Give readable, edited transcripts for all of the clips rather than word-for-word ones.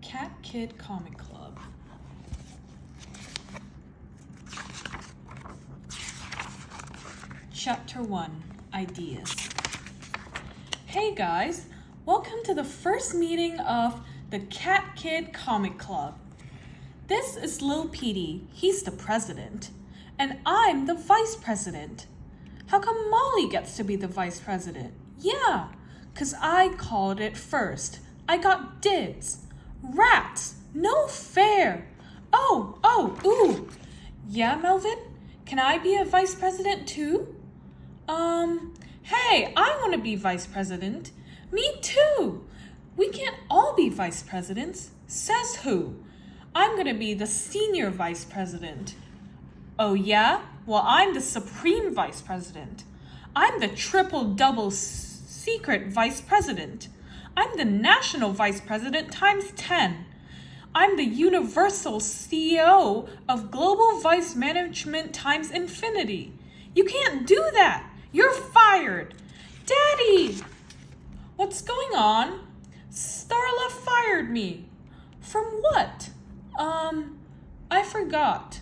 Cat Kid Comic Club. Chapter 1, Ideas. Hey guys, welcome to the first meeting of the Cat Kid Comic Club. This is Lil Petey, he's the president, and I'm the vice president. How come Molly gets to be the vice president? Yeah, 'cause I called it first. I got dibs. Rats, no fair. Ooh. Yeah, Melvin, can I be a vice president too? Hey, I want to be vice president. Me too. We can't all be vice presidents. Says who? I'm going to be the senior vice president. Oh yeah? Well, I'm the supreme vice president. I'm the triple-double secret vice president. I'm the national vice president times 10. I'm the universal CEO of global vice management times infinity. You can't do that. You're fired. Daddy! What's going on? Starla fired me. From what? I forgot.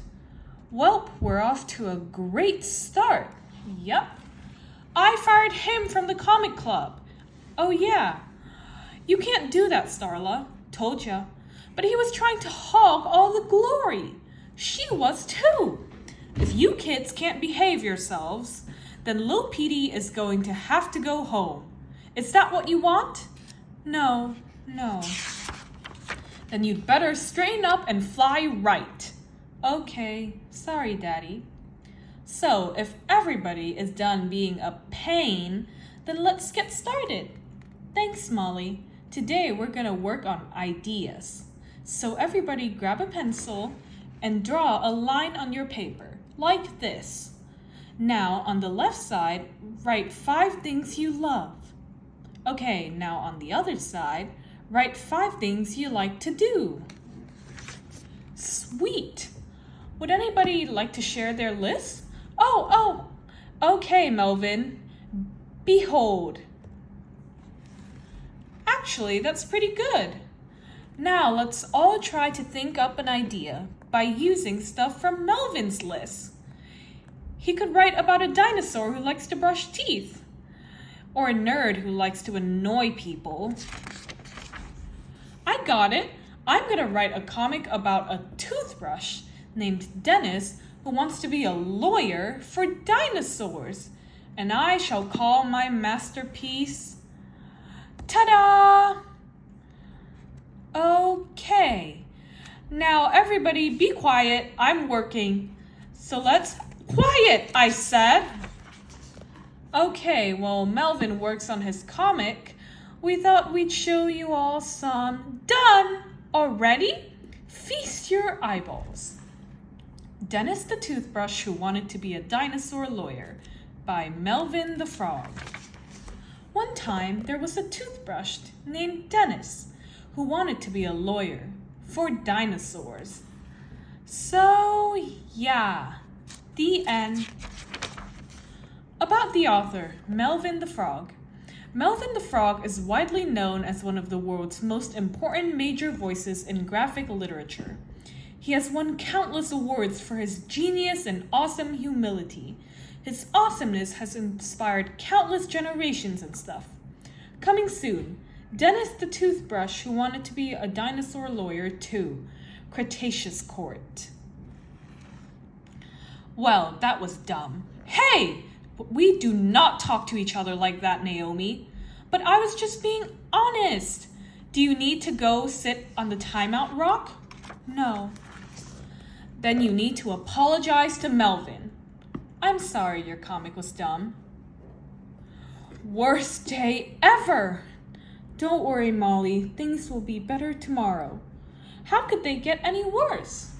Welp, we're off to a great start. Yep. I fired him from the comic club. Oh yeah. You can't do that, Starla. Told ya. But he was trying to hog all the glory. She was too. If you kids can't behave yourselves, then Lil Petey is going to have to go home. Is that what you want? No. Then you'd better straighten up and fly right. Okay, sorry, Daddy. So, if everybody is done being a pain, then let's get started. Thanks, Molly. Today we're going to work on ideas. So everybody grab a pencil and draw a line on your paper, like this. Now, on the left side, write 5 things you love. Okay, now on the other side, write 5 things you like to do. Sweet! Would anybody like to share their list? Oh, okay, Melvin. Behold. Actually, that's pretty good. Now, let's all try to think up an idea by using stuff from Melvin's list. He could write about a dinosaur who likes to brush teeth, or a nerd who likes to annoy people. I got it. I'm going to write a comic about a toothbrush named Dennis who wants to be a lawyer for dinosaurs. And I shall call my masterpiece... Ta-da! Okay. Now everybody be quiet. I'm working. So let's... Quiet, I said! Okay, while Melvin works on his comic, we thought we'd show you all some... Done! Already? Feast your eyeballs. Dennis the Toothbrush Who Wanted to Be a Dinosaur Lawyer by Melvin the Frog. One time, there was a toothbrush named Dennis who wanted to be a lawyer for dinosaurs. So, yeah, the end. About the author, Melvin the Frog. Melvin the Frog is widely known as one of the world's most important major voices in graphic literature. He has won countless awards for his genius and awesome humility. His awesomeness has inspired countless generations and stuff. Coming soon, Dennis the Toothbrush Who Wanted to Be a Dinosaur Lawyer 2, Cretaceous Court. Well, that was dumb. Hey! We do not talk to each other like that, Naomi. But I was just being honest. Do you need to go sit on the timeout rock? No. Then you need to apologize to Melvin. I'm sorry your comic was dumb. Worst day ever! Don't worry, Molly. Things will be better tomorrow. How could they get any worse?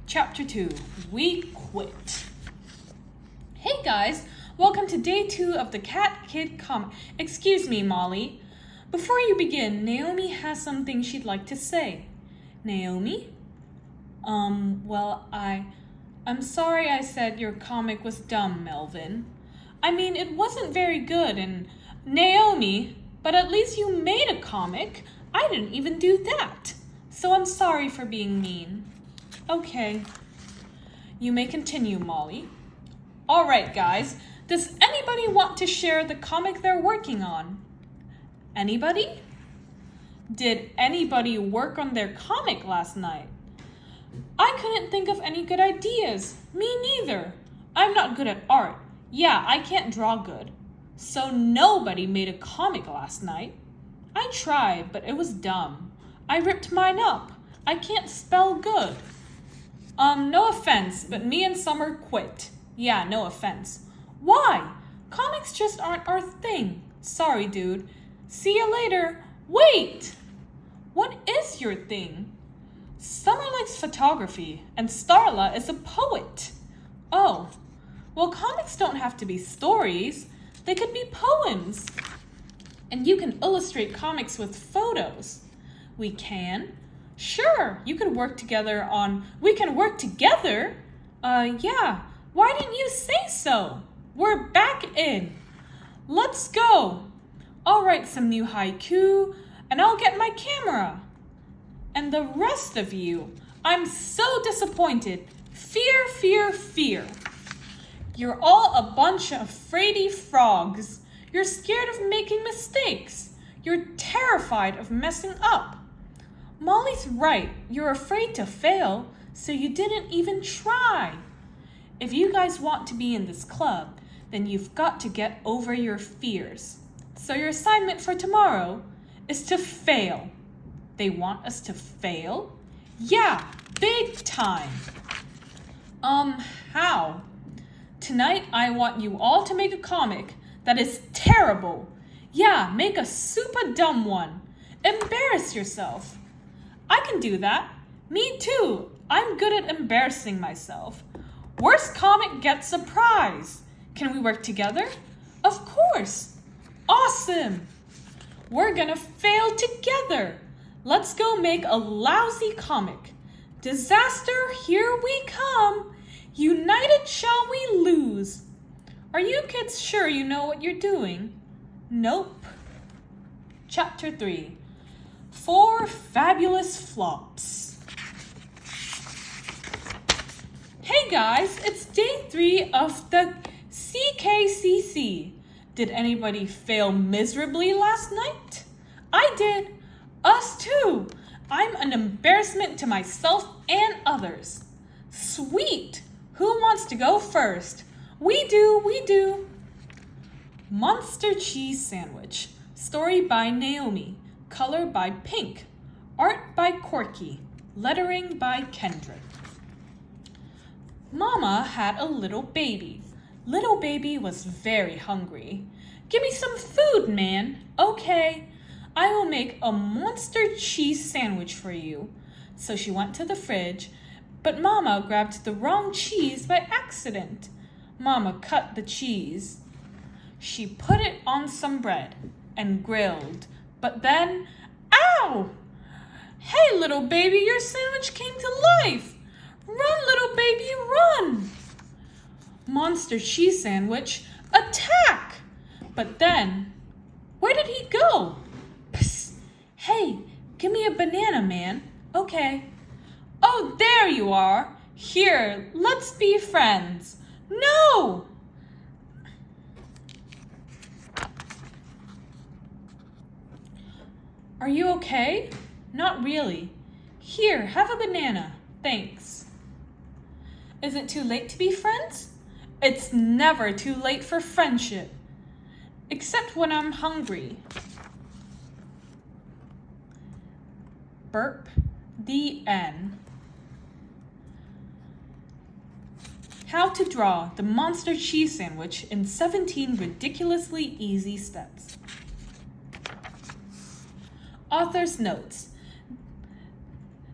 Chapter 2, We Quit. Hey guys, welcome to day 2 of the Cat Kid comic. Excuse me, Molly. Before you begin, Naomi has something she'd like to say. Naomi? I'm sorry I said your comic was dumb, Melvin. I mean, it wasn't very good, and Naomi, but at least you made a comic. I didn't even do that. So I'm sorry for being mean. Okay. You may continue, Molly. All right, guys. Does anybody want to share the comic they're working on? Anybody? Did anybody work on their comic last night? I couldn't think of any good ideas. Me neither. I'm not good at art. Yeah, I can't draw good. So nobody made a comic last night. I tried, but it was dumb. I ripped mine up. I can't spell good. No offense, but me and Summer quit. Yeah, no offense. Why? Comics just aren't our thing. Sorry, dude. See you later. Wait! What is your thing? Summer likes photography, and Starla is a poet. Oh, well, comics don't have to be stories. They could be poems. And you can illustrate comics with photos. We can? Sure, you could work together on... We can work together? Yeah. Why didn't you say so? We're back in. Let's go. I'll write some new haiku, and I'll get my camera. And the rest of you, I'm so disappointed. Fear, fear, fear. You're all a bunch of fraidy frogs. You're scared of making mistakes. You're terrified of messing up. Molly's right. You're afraid to fail, so you didn't even try. If you guys want to be in this club, then you've got to get over your fears. So your assignment for tomorrow is to fail. They want us to fail? Yeah, big time. How? Tonight I want you all to make a comic that is terrible. Yeah, make a super dumb one. Embarrass yourself. I can do that. Me too. I'm good at embarrassing myself. Worst comic gets a prize. Can we work together? Of course. Awesome. We're gonna fail together. Let's go make a lousy comic. Disaster, here we come. United shall we lose. Are you kids sure you know what you're doing? Nope. Chapter 3. 4 fabulous flops. Hey guys, it's day 3 of the CKCC. Did anybody fail miserably last night? I did. Us too. I'm an embarrassment to myself and others. Sweet. Who wants to go first? We do. Monster Cheese Sandwich. Story by Naomi. Color by Pink. Art by Corky. Lettering by Kendrick. Mama had a little baby. Little baby was very hungry. Give me some food, man. Okay. I will make a monster cheese sandwich for you. So she went to the fridge, but Mama grabbed the wrong cheese by accident. Mama cut the cheese. She put it on some bread and grilled, but then, ow! Hey, little baby, your sandwich came to life. Run, little baby, run! Monster cheese sandwich, attack! But then, where did he go? Psst. Hey, give me a banana, man. Okay. Oh, there you are. Here, let's be friends. No! Are you okay? Not really. Here, have a banana. Thanks. Is it too late to be friends? It's never too late for friendship. Except when I'm hungry. Burp. The end. How to draw the monster cheese sandwich in 17 ridiculously easy steps. Author's notes.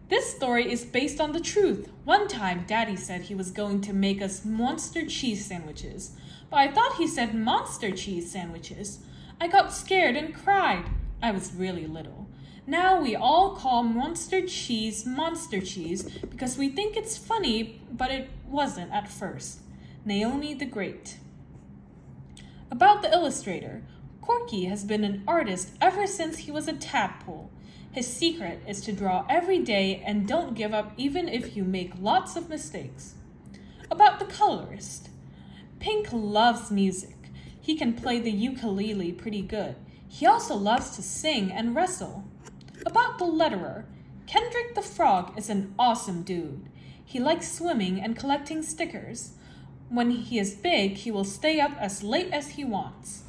This story is based on the truth. One time, Daddy said he was going to make us monster cheese sandwiches, but I thought he said monster cheese sandwiches. I got scared and cried. I was really little. Now we all call monster cheese because we think it's funny, but it wasn't at first. Naomi the Great. About the illustrator. Corky has been an artist ever since he was a tadpole. His secret is to draw every day and don't give up even if you make lots of mistakes. About the colorist. Pink loves music. He can play the ukulele pretty good. He also loves to sing and wrestle. About the letterer. Kendrick the Frog is an awesome dude. He likes swimming and collecting stickers. When he is big, he will stay up as late as he wants.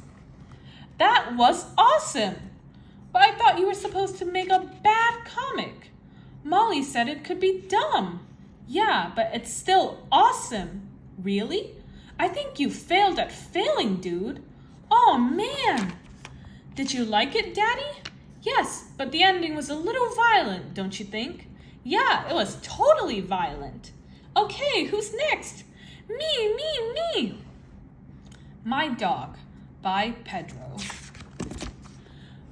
That was awesome! But I thought you were supposed to make a bad comic. Molly said it could be dumb. Yeah, but it's still awesome. Really? I think you failed at failing, dude. Oh, man. Did you like it, Daddy? Yes, but the ending was a little violent, don't you think? Yeah, it was totally violent. Okay, who's next? Me. My Dog by Pedro.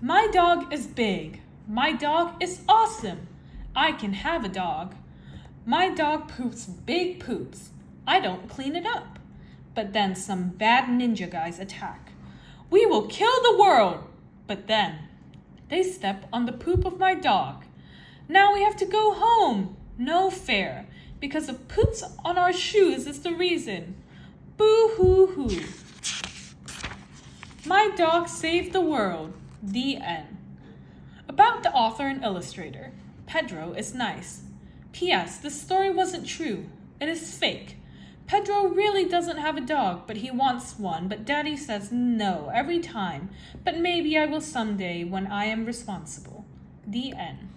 My dog is big. My dog is awesome. I can have a dog. My dog poops big poops. I don't clean it up. But then some bad ninja guys attack. We will kill the world. But then they step on the poop of my dog. Now we have to go home. No fair. Because of poops on our shoes is the reason. Boo-hoo-hoo. My dog saved the world. The end. About the author and illustrator. Pedro is nice. P.S. This story wasn't true. It is fake. Pedro really doesn't have a dog, but he wants one, but Daddy says no every time. But maybe I will someday when I am responsible. The end.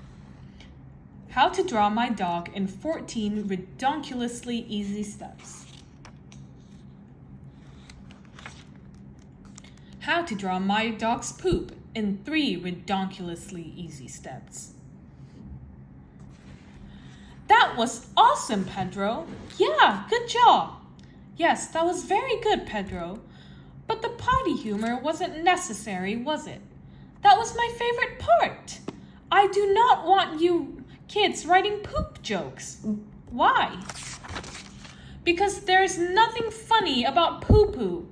How to draw my dog in 14 redonkulously easy steps. How to draw my dog's poop in 3 redonkulously easy steps. That was awesome, Pedro. Yeah, good job. Yes, that was very good, Pedro. But the potty humor wasn't necessary, was it? That was my favorite part. I do not want you kids writing poop jokes. Why? Because there's nothing funny about poo-poo.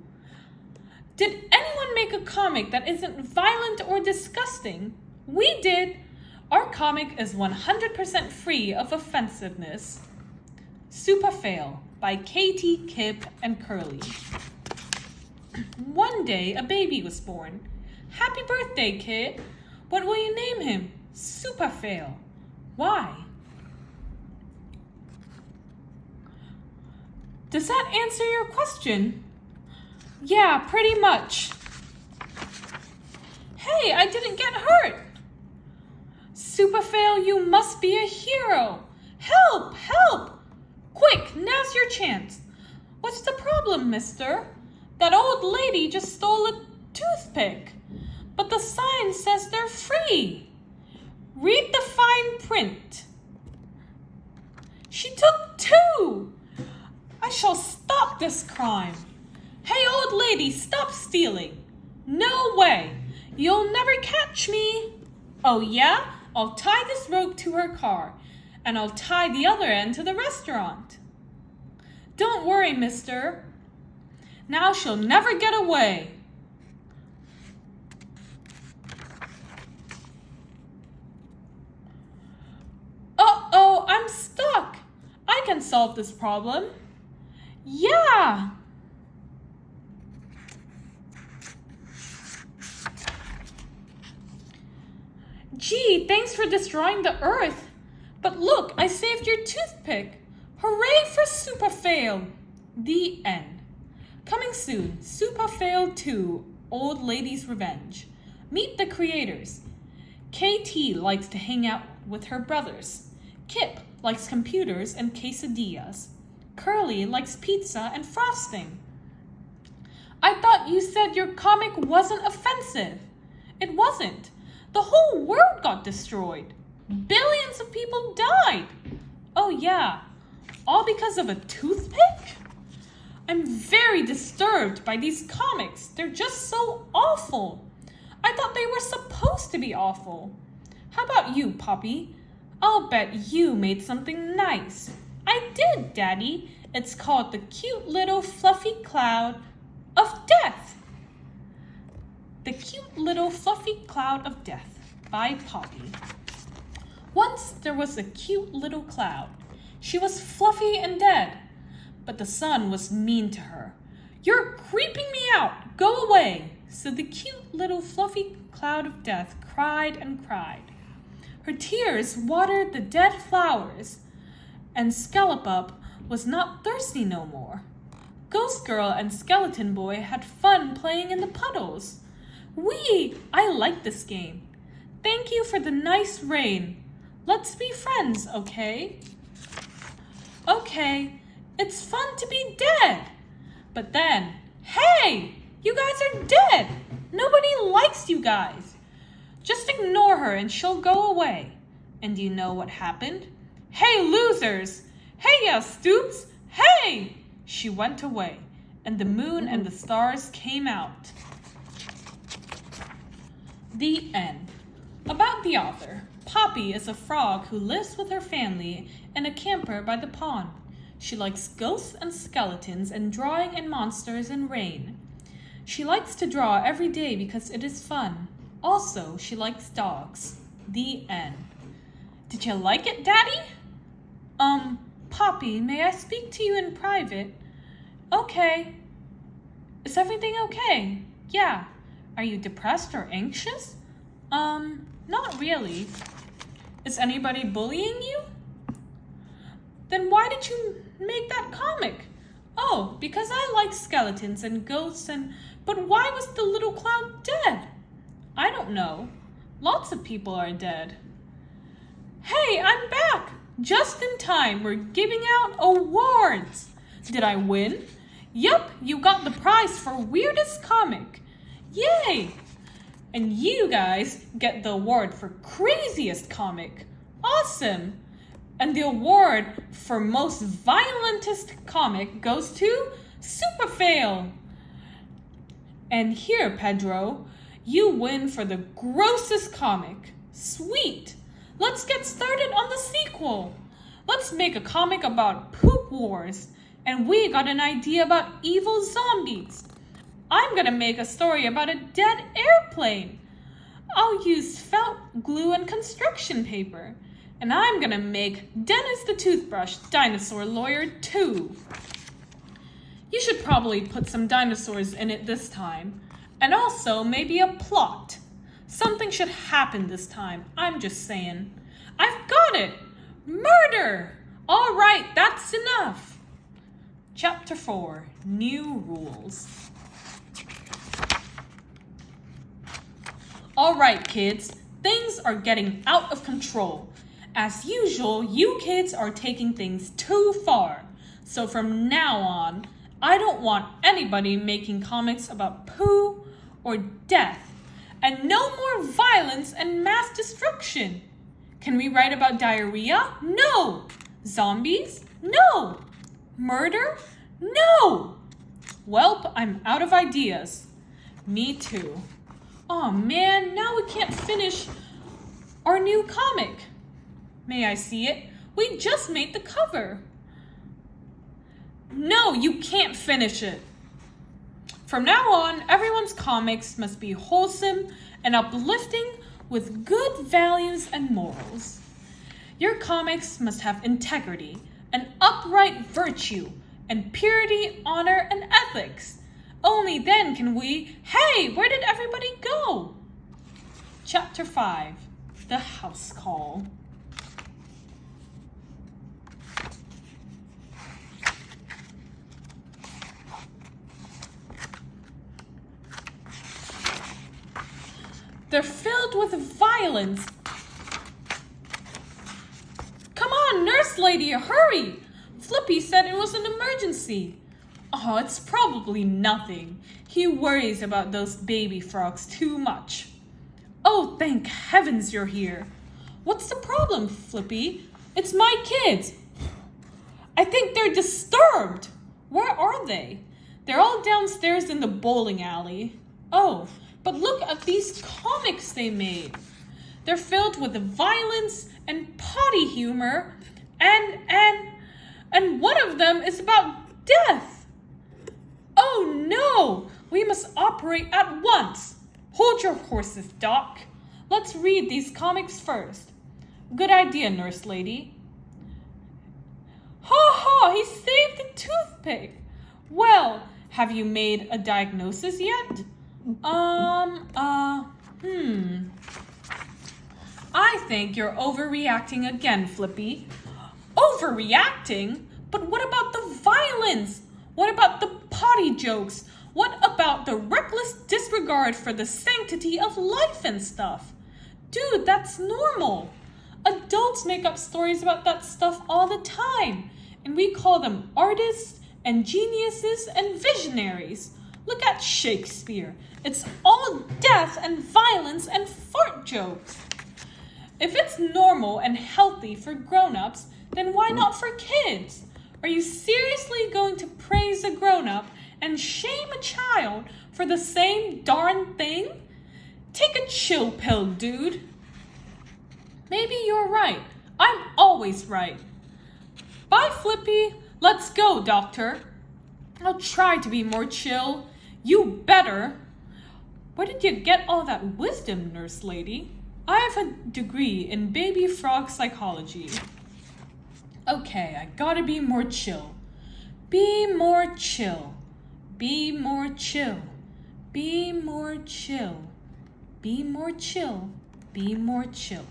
Did anyone make a comic that isn't violent or disgusting? We did. Our comic is 100% free of offensiveness. Super Fail by Katie, Kip, and Curly. One day, a baby was born. Happy birthday, kid. What will you name him? Super Fail. Why? Does that answer your question? Yeah, pretty much. Hey, I didn't get hurt. Super Fail, you must be a hero. Help, help. Quick, now's your chance. What's the problem, mister? That old lady just stole a toothpick. But the sign says they're free. Read the fine print. She took 2. I shall stop this crime. Hey, old lady, stop stealing. No way. You'll never catch me. Oh, yeah? I'll tie this rope to her car, and I'll tie the other end to the restaurant. Don't worry, mister. Now she'll never get away. Uh-oh, I'm stuck. I can solve this problem. Yeah. Gee, thanks for destroying the earth. But look, I saved your toothpick. Hooray for Super Fail. The end. Coming soon, Super Fail 2, Old Lady's Revenge. Meet the creators. KT likes to hang out with her brothers. Kip likes computers and quesadillas. Curly likes pizza and frosting. I thought you said your comic wasn't offensive. It wasn't. The whole world got destroyed. Billions of people died. Oh yeah, all because of a toothpick? I'm very disturbed by these comics. They're just so awful. I thought they were supposed to be awful. How about you, Poppy? I'll bet you made something nice. I did, Daddy. It's called The Cute Little Fluffy Cloud of Death. The Cute Little Fluffy Cloud of Death by Poppy. Once there was a cute little cloud. She was fluffy and dead, but the sun was mean to her. "You're creeping me out! Go away!" So the cute little fluffy cloud of death cried and cried. Her tears watered the dead flowers, and Skelopup was not thirsty no more. Ghost Girl and Skeleton Boy had fun playing in the puddles. "Wee! I like this game. Thank you for the nice rain. Let's be friends, okay?" "Okay, it's fun to be dead." But then, "Hey, you guys are dead. Nobody likes you guys. Just ignore her and she'll go away." And do you know what happened? "Hey, losers! Hey, ya stoops! Hey!" She went away, and the moon and the stars came out. The end. About the author. Poppy is a frog who lives with her family in a camper by the pond. She likes ghosts and skeletons and drawing and monsters and rain. She likes to draw every day because it is fun. Also, she likes dogs. The end. Did you like it, Daddy? Poppy, may I speak to you in private? Okay. Is everything okay? Yeah. Are you depressed or anxious? Not really. Is anybody bullying you? Then why did you make that comic? Oh, because I like skeletons and ghosts but why was the little cloud dead? I don't know. Lots of people are dead. Hey, I'm back! Just in time. We're giving out awards. Did I win? Yup, you got the prize for weirdest comic. Yay! And you guys get the award for craziest comic. Awesome! And the award for most violentest comic goes to Super Fail. And here, Pedro, you win for the grossest comic. Sweet! Let's get started on the sequel. Let's make a comic about poop wars. And we got an idea about evil zombies. I'm gonna make a story about a dead airplane. I'll use felt, glue, and construction paper. And I'm gonna make Dennis the Toothbrush Dinosaur Lawyer 2. You should probably put some dinosaurs in it this time. And also maybe a plot. Something should happen this time. I'm just saying. I've got it! Murder! All right, that's enough. Chapter 4, New Rules. All right, kids, things are getting out of control. As usual, you kids are taking things too far. So from now on, I don't want anybody making comics about poo or death. And no more violence and mass destruction. Can we write about diarrhea? No. Zombies? No. Murder? No. Welp, I'm out of ideas. Me too. Aw, man, now we can't finish our new comic. May I see it? We just made the cover. No, you can't finish it. From now on, everyone's comics must be wholesome and uplifting with good values and morals. Your comics must have integrity, an upright virtue, and purity, honor, and ethics. Only then can we... Hey, where did everybody go? Chapter 5, The House Call. They're filled with violence. Come on, nurse lady, hurry! Flippy said it was an emergency. Oh, it's probably nothing. He worries about those baby frogs too much. Oh, thank heavens you're here. What's the problem, Flippy? It's my kids. I think they're disturbed. Where are they? They're all downstairs in the bowling alley. Oh, but look at these comics they made. They're filled with violence and potty humor, and one of them is about death. Oh no, we must operate at once. Hold your horses, Doc. Let's read these comics first. Good idea, nurse lady. Ha ha, he saved the toothpick. Well, have you made a diagnosis yet? I think you're overreacting again, Flippy. Overreacting? But what about the violence? What about the potty jokes? What about the reckless disregard for the sanctity of life and stuff? Dude, that's normal. Adults make up stories about that stuff all the time, and we call them artists and geniuses and visionaries. Look at Shakespeare. It's all death and violence and fart jokes. If it's normal and healthy for grown-ups, then why not for kids? Are you seriously going to praise a grown-up and shame a child for the same darn thing? Take a chill pill, dude. Maybe you're right. I'm always right. Bye, Flippy. Let's go, Doctor. I'll try to be more chill. You better. Where did you get all that wisdom, nurse lady? I have a degree in baby frog psychology. Okay, I gotta be more chill. Be more chill. Be more chill. Be more chill. Be more chill. Be more chill.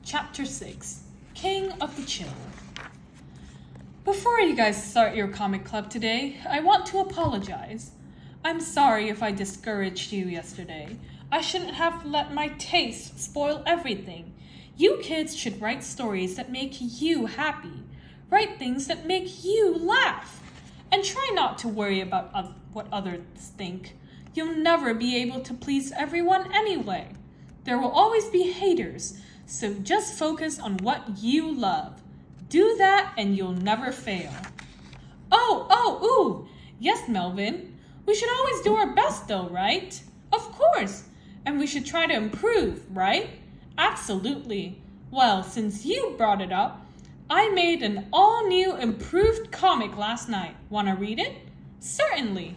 Chapter 6, King of the Chill. Before you guys start your comic club today, I want to apologize. I'm sorry if I discouraged you yesterday. I shouldn't have let my taste spoil everything. You kids should write stories that make you happy. Write things that make you laugh. And try not to worry about what others think. You'll never be able to please everyone anyway. There will always be haters, so just focus on what you love. Do that and you'll never fail. Ooh. Yes, Melvin. We should always do our best though, right? Of course. And we should try to improve, right? Absolutely. Well, since you brought it up, I made an all-new improved comic last night. Wanna read it? Certainly.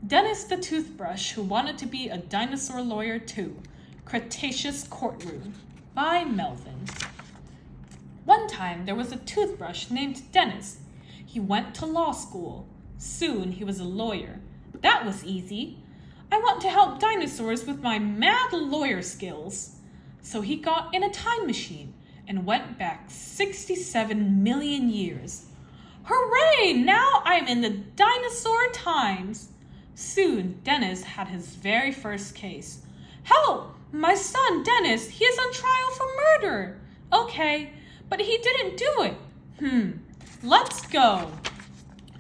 Dennis the Toothbrush Who Wanted to Be a Dinosaur Lawyer Too. Cretaceous Courtroom. By Melvin. One time there was a toothbrush named Dennis. He went to law school. Soon he was a lawyer. That was easy. I want to help dinosaurs with my mad lawyer skills. So he got in a time machine and went back 67 million years. Hooray! Now I'm in the dinosaur times. Soon Dennis had his very first case. Help! My son Dennis, he is on trial for murder. Okay, but he didn't do it. Let's go.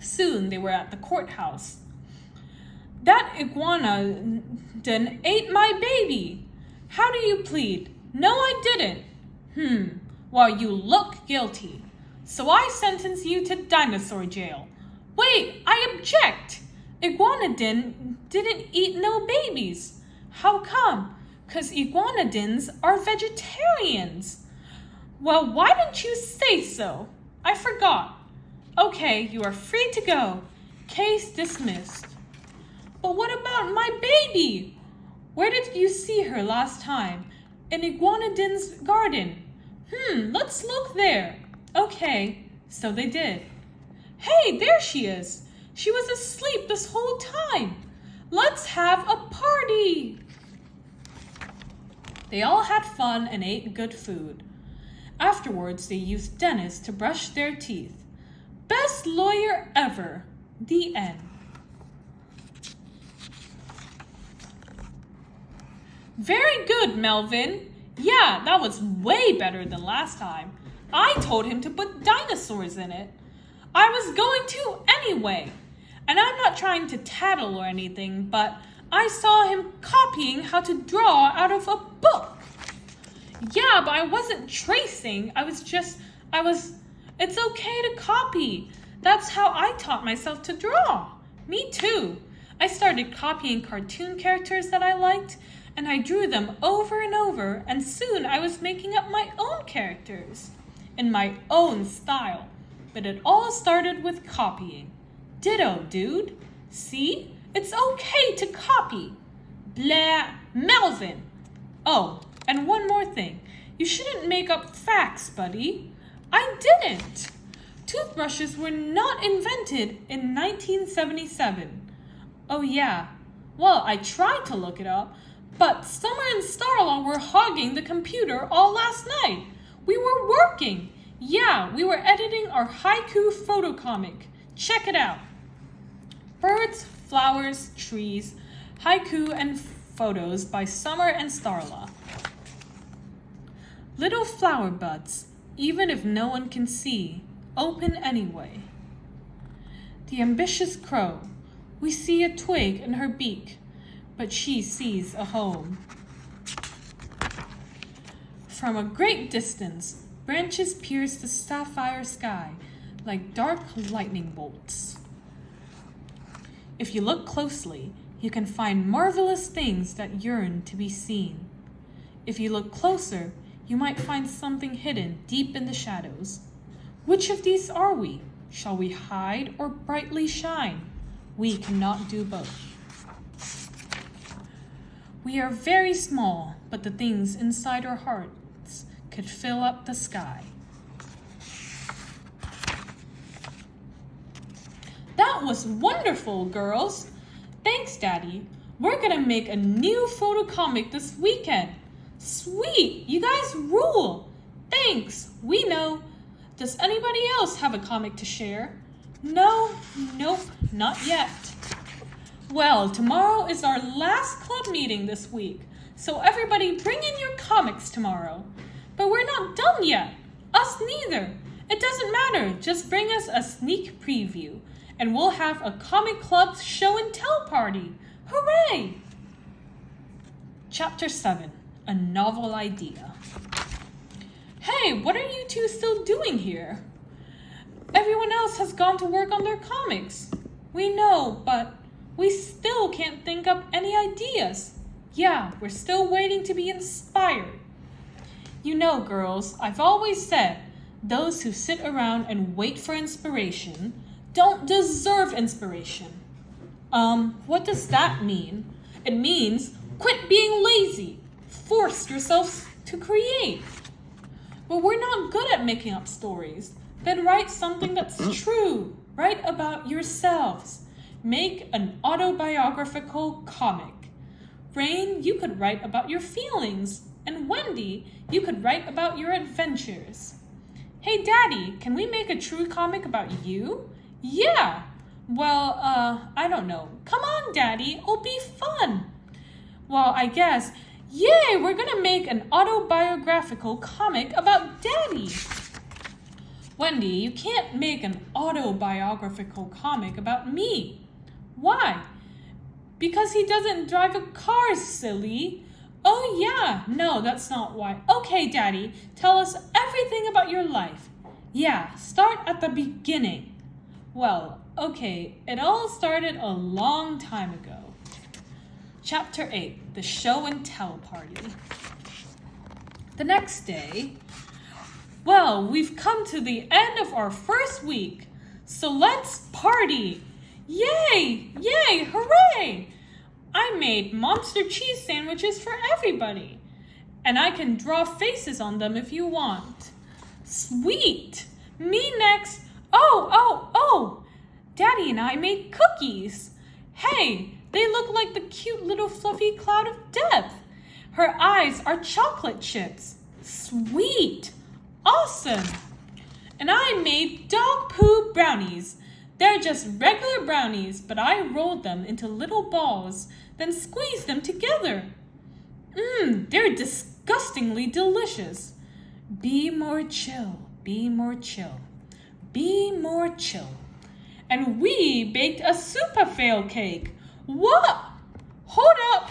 Soon they were at the courthouse. That iguanodon ate my baby. How do you plead? No, I didn't. Well, you look guilty. So I sentence you to dinosaur jail. Wait, I object. Iguanodon didn't eat no babies. How come? 'Cause iguanodons are vegetarians. Well, why didn't you say so? I forgot. Okay, you are free to go. Case dismissed. But what about my baby? Where did you see her last time? In Iguanodon's garden. Let's look there. Okay, so they did. Hey, there she is. She was asleep this whole time. Let's have a party. They all had fun and ate good food. Afterwards, they used Dennis to brush their teeth. Best lawyer ever. The end. Very good, Melvin. Yeah, that was way better than last time. I told him to put dinosaurs in it. I was going to anyway. And I'm not trying to tattle or anything, but I saw him copying how to draw out of a book. Yeah, but I wasn't tracing. It's okay to copy. That's how I taught myself to draw. Me too. I started copying cartoon characters that I liked, and I drew them over and over, and soon I was making up my own characters in my own style. But it all started with copying. Ditto, dude. See? It's okay to copy. Blah, Melvin. Oh, and one more thing. You shouldn't make up facts, buddy. I didn't. Toothbrushes were not invented in 1977. Oh yeah. Well, I tried to look it up, but Summer and Starla were hogging the computer all last night. We were working. Yeah, we were editing our haiku photocomic. Check it out. Birds, flowers, trees, haiku and photos by Summer and Starla. Little flower buds, even if no one can see, open anyway. The ambitious crow, we see a twig in her beak, but she sees a home. From a great distance, branches pierce the sapphire sky like dark lightning bolts. If you look closely, you can find marvelous things that yearn to be seen. If you look closer, you might find something hidden deep in the shadows. Which of these are we? Shall we hide or brightly shine? We cannot do both. We are very small, but the things inside our hearts could fill up the sky. That was wonderful, girls. Thanks, Daddy. We're gonna make a new photocomic this weekend. Sweet, you guys rule. Thanks, we know. Does anybody else have a comic to share? No, nope, not yet. Well, tomorrow is our last club meeting this week, so everybody bring in your comics tomorrow. But we're not done yet. Us neither. It doesn't matter, just bring us a sneak preview, and we'll have a comic club show and tell party. Hooray! Chapter 7. A novel idea. Hey, what are you two still doing here? Everyone else has gone to work on their comics. We know, but we still can't think up any ideas. Yeah, we're still waiting to be inspired. You know, girls, I've always said, those who sit around and wait for inspiration don't deserve inspiration. What does that mean? It means quit being lazy. Force yourselves to create. But we're not good at making up stories. Then write something that's true. Write about yourselves. Make an autobiographical comic. Rain, you could write about your feelings. And Wendy, you could write about your adventures. Hey, Daddy, can we make a true comic about you? Yeah. Well, I don't know. Come on, Daddy, it'll be fun. Well, I guess, yay, we're gonna make an autobiographical comic about Daddy. Wendy, you can't make an autobiographical comic about me. Why? Because he doesn't drive a car, silly. Oh yeah, no, that's not why. Okay, Daddy, tell us everything about your life. Yeah, start at the beginning. Well, okay, it all started a long time ago. Chapter 8, the show and tell party. The next day, well, we've come to the end of our first week, so let's party. Yay, yay, hooray! I made monster cheese sandwiches for everybody, and I can draw faces on them if you want. Sweet! Me next. Oh! Daddy and I made cookies. Hey, they look like the cute little fluffy cloud of death. Her eyes are chocolate chips. Sweet! Awesome! And I made dog poo brownies. They're just regular brownies, but I rolled them into little balls, then squeezed them together. They're disgustingly delicious. Be more chill, be more chill, be more chill. And we baked a super fail cake. What? Hold up!